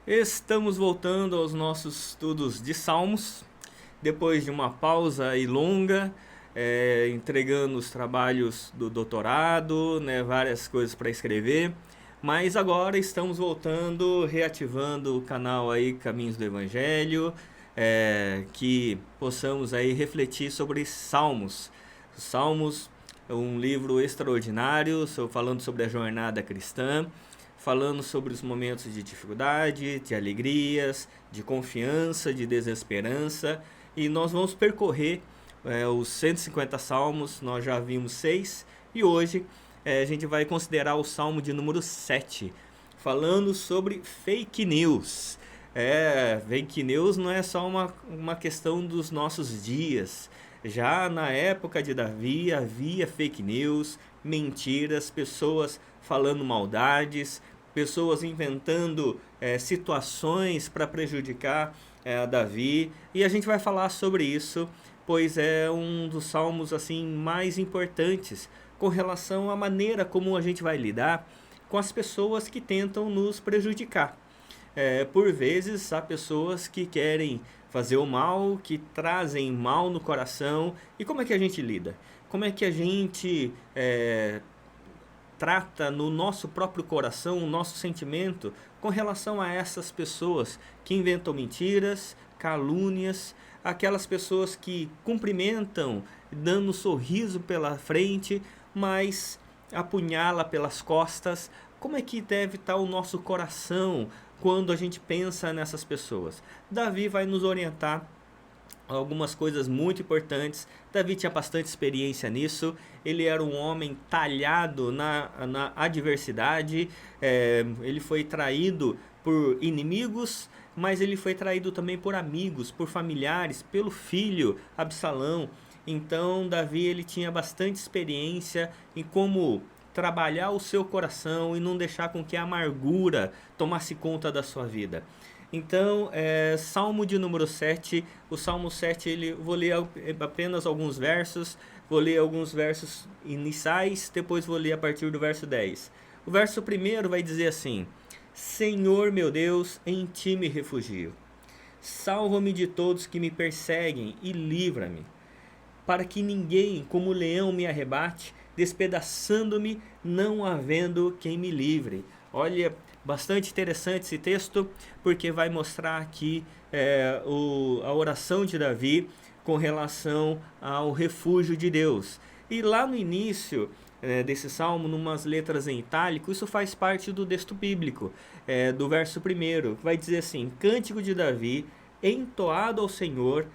Estamos voltando aos nossos estudos de Salmos, depois de uma pausa aí longa, entregando os trabalhos do doutorado, né, várias coisas para escrever, mas agora estamos voltando, reativando o canal aí Caminhos do Evangelho, que possamos aí refletir sobre Salmos. Os Salmos é um livro extraordinário, falando sobre a jornada cristã, falando sobre os momentos de dificuldade, de alegrias, de confiança, de desesperança. E nós vamos percorrer os 150 salmos, nós já vimos 6, e hoje a gente vai considerar o salmo de número 7, falando sobre fake news. Fake news não é só uma questão dos nossos dias. Já na época de Davi havia fake news, mentiras, pessoas falando maldades, pessoas inventando situações para prejudicar Davi, e a gente vai falar sobre isso, pois é um dos salmos assim mais importantes com relação à maneira como a gente vai lidar com as pessoas que tentam nos prejudicar. Por vezes há pessoas que querem fazer o mal, que trazem mal no coração, e como é que a gente lida? Como é que a gente trata no nosso próprio coração, o nosso sentimento com relação a essas pessoas que inventam mentiras, calúnias, aquelas pessoas que cumprimentam dando um sorriso pela frente, mas apunhala pelas costas. Como é que deve estar o nosso coração quando a gente pensa nessas pessoas? Davi vai nos orientar algumas coisas muito importantes. Davi tinha bastante experiência nisso, ele era um homem talhado na adversidade, ele foi traído por inimigos, mas ele foi traído também por amigos, por familiares, pelo filho Absalão. Então Davi ele tinha bastante experiência em como trabalhar o seu coração e não deixar com que a amargura tomasse conta da sua vida. Então, Salmo de número 7, o Salmo 7, vou ler apenas alguns versos, vou ler alguns versos iniciais, depois vou ler a partir do verso 10. O verso primeiro vai dizer assim: Senhor meu Deus, em ti me refugio. Salva-me de todos que me perseguem e livra-me, para que ninguém como leão me arrebate, despedaçando-me, não havendo quem me livre. Olha, bastante interessante esse texto, porque vai mostrar aqui a oração de Davi com relação ao refúgio de Deus. E lá no início desse salmo, numas letras em itálico, isso faz parte do texto bíblico, do verso 1, vai dizer assim: Cântico de Davi, entoado ao Senhor,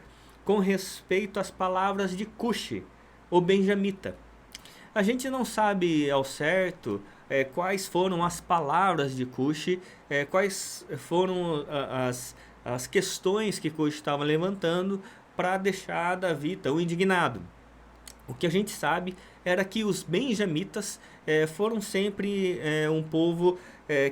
com respeito às palavras de Cushi, o benjamita. A gente não sabe ao certo quais foram as palavras de Cushi, quais foram as questões que Cushi estava levantando para deixar Davi tão indignado. O que a gente sabe era que os benjamitas foram sempre um povo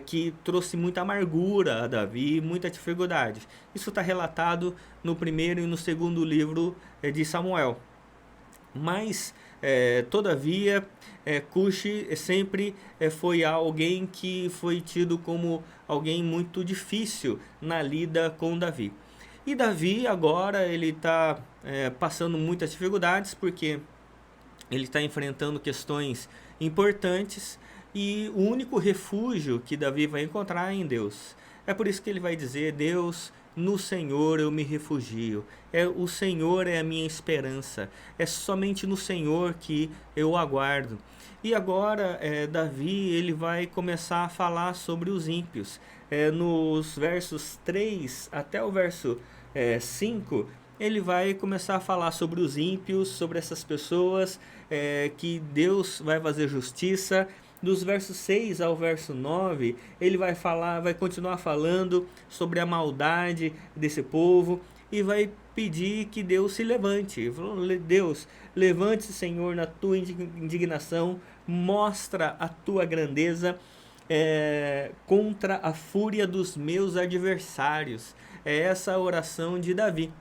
que trouxe muita amargura a Davi, muita dificuldade. Isso está relatado no primeiro e no segundo livro de Samuel. Mas, todavia, Cushi sempre foi alguém que foi tido como alguém muito difícil na lida com Davi. E Davi agora ele está passando muitas dificuldades, porque ele está enfrentando questões importantes, e o único refúgio que Davi vai encontrar é em Deus. É por isso que ele vai dizer: Deus, no Senhor eu me refugio. O Senhor é a minha esperança. É somente no Senhor que eu aguardo. E agora Davi ele vai começar a falar sobre os ímpios. Nos versos 3 até o verso 5, ele vai começar a falar sobre os ímpios, sobre essas pessoas que Deus vai fazer justiça. Dos versos 6 ao verso 9, ele vai continuar falando sobre a maldade desse povo e vai pedir que Deus se levante. Deus, levante-se, Senhor, na tua indignação, mostra a tua grandeza contra a fúria dos meus adversários. É essa a oração de Davi.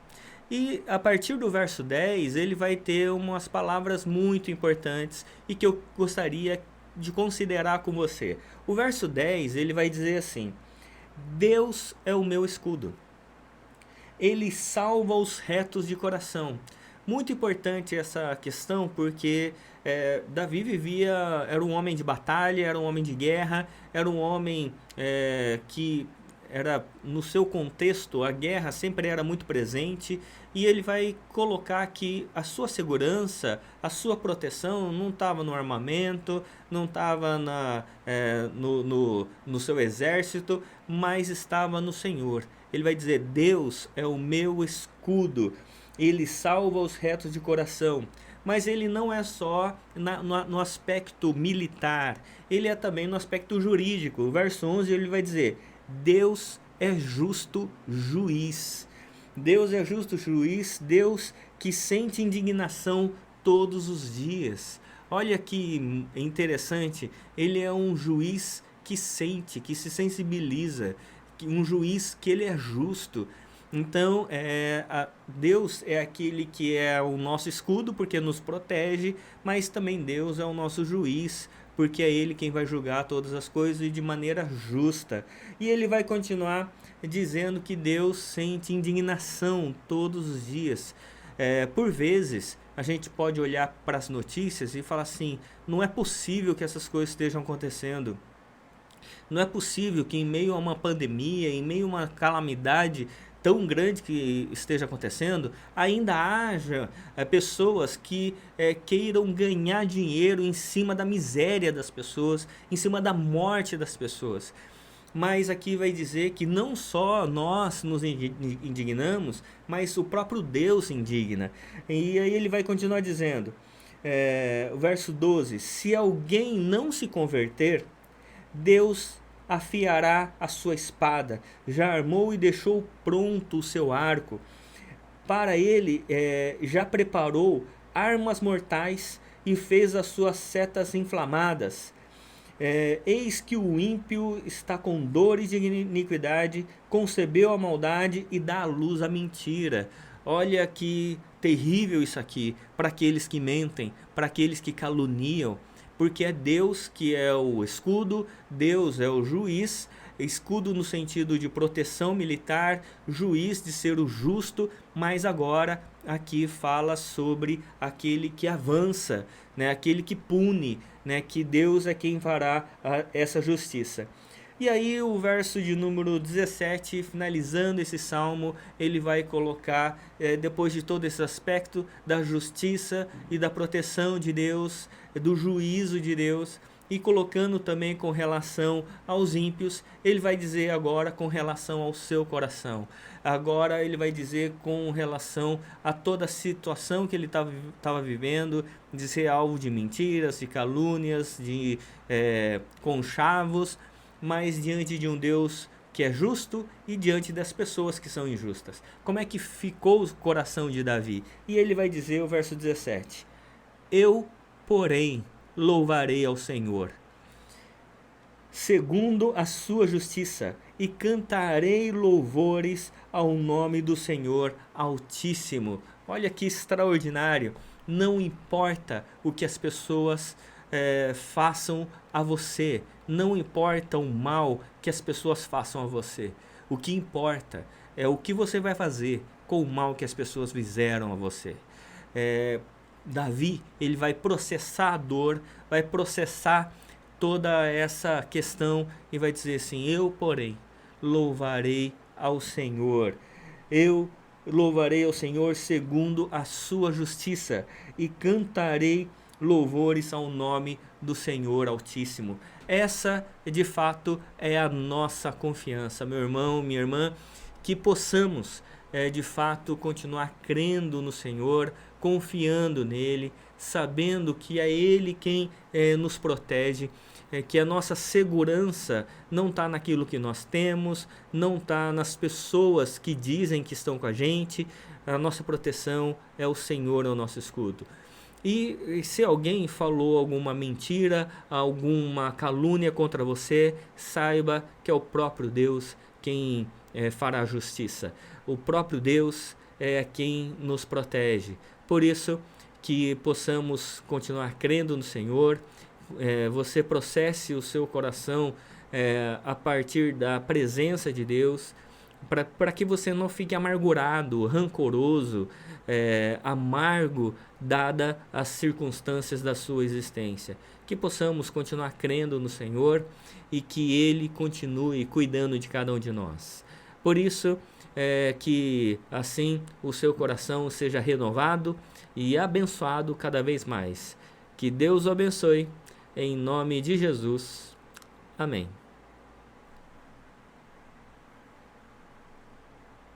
E a partir do verso 10, ele vai ter umas palavras muito importantes e que eu gostaria de considerar com você. O verso 10, ele vai dizer assim: Deus é o meu escudo. Ele salva os retos de coração. Muito importante essa questão, porque Davi era um homem de batalha, era um homem de guerra, era um homem que era, no seu contexto, a guerra sempre era muito presente, e ele vai colocar que a sua segurança, a sua proteção não estava no armamento, não estava no seu exército, mas estava no Senhor. Ele vai dizer: Deus é o meu escudo, ele salva os retos de coração. Mas ele não é só no aspecto militar, ele é também no aspecto jurídico. O verso 11 ele vai dizer: Deus é justo juiz. Deus é justo juiz, Deus que sente indignação todos os dias. Olha que interessante, ele é um juiz que sente, que se sensibiliza, um juiz que ele é justo. Então, Deus é aquele que é o nosso escudo, porque nos protege, mas também Deus é o nosso juiz, porque é Ele quem vai julgar todas as coisas e de maneira justa. E ele vai continuar dizendo que Deus sente indignação todos os dias. Por vezes, a gente pode olhar para as notícias e falar assim: não é possível que essas coisas estejam acontecendo. Não é possível que em meio a uma pandemia, em meio a uma calamidade tão grande que esteja acontecendo, ainda haja pessoas que queiram ganhar dinheiro em cima da miséria das pessoas, em cima da morte das pessoas. Mas aqui vai dizer que não só nós nos indignamos, mas o próprio Deus se indigna. E aí ele vai continuar dizendo, o verso 12: se alguém não se converter, Deus afiará a sua espada, já armou e deixou pronto o seu arco. Para ele já preparou armas mortais e fez as suas setas inflamadas. Eis que o ímpio está com dores de iniquidade, concebeu a maldade e dá à luz a mentira. Olha que terrível isso aqui para aqueles que mentem, para aqueles que caluniam. Porque é Deus que é o escudo, Deus é o juiz, escudo no sentido de proteção militar, juiz de ser o justo, mas agora aqui fala sobre aquele que avança, né, aquele que pune, né, que Deus é quem fará essa justiça. E aí o verso de número 17, finalizando esse salmo, ele vai colocar, depois de todo esse aspecto da justiça e da proteção de Deus, do juízo de Deus, e colocando também com relação aos ímpios, ele vai dizer agora com relação ao seu coração. Agora ele vai dizer com relação a toda a situação que ele estava vivendo, de ser alvo de mentiras, de calúnias, de conchavos, mas diante de um Deus que é justo e diante das pessoas que são injustas. Como é que ficou o coração de Davi? E ele vai dizer, o verso 17: eu, porém, louvarei ao Senhor, segundo a sua justiça, e cantarei louvores ao nome do Senhor Altíssimo. Olha que extraordinário! Não importa o que as pessoas façam a você, não importa o mal que as pessoas façam a você. O que importa é o que você vai fazer com o mal que as pessoas fizeram a você. Davi, ele vai processar a dor, vai processar toda essa questão e vai dizer assim: eu, porém, louvarei ao Senhor. Eu louvarei ao Senhor segundo a sua justiça e cantarei louvores ao nome do Senhor Altíssimo. Essa, de fato, é a nossa confiança, meu irmão, minha irmã, que possamos, de fato, continuar crendo no Senhor, confiando nele, sabendo que é Ele quem nos protege, que a nossa segurança não está naquilo que nós temos, não está nas pessoas que dizem que estão com a gente. A nossa proteção é o Senhor, é o nosso escudo. E se alguém falou alguma mentira, alguma calúnia contra você, saiba que é o próprio Deus quem fará a justiça. O próprio Deus é quem nos protege. Por isso que possamos continuar crendo no Senhor. Você processe o seu coração a partir da presença de Deus, para que você não fique amargurado, rancoroso, amargo, dada as circunstâncias da sua existência. Que possamos continuar crendo no Senhor e que Ele continue cuidando de cada um de nós. Por isso, que assim o seu coração seja renovado e abençoado cada vez mais. Que Deus o abençoe, em nome de Jesus. Amém.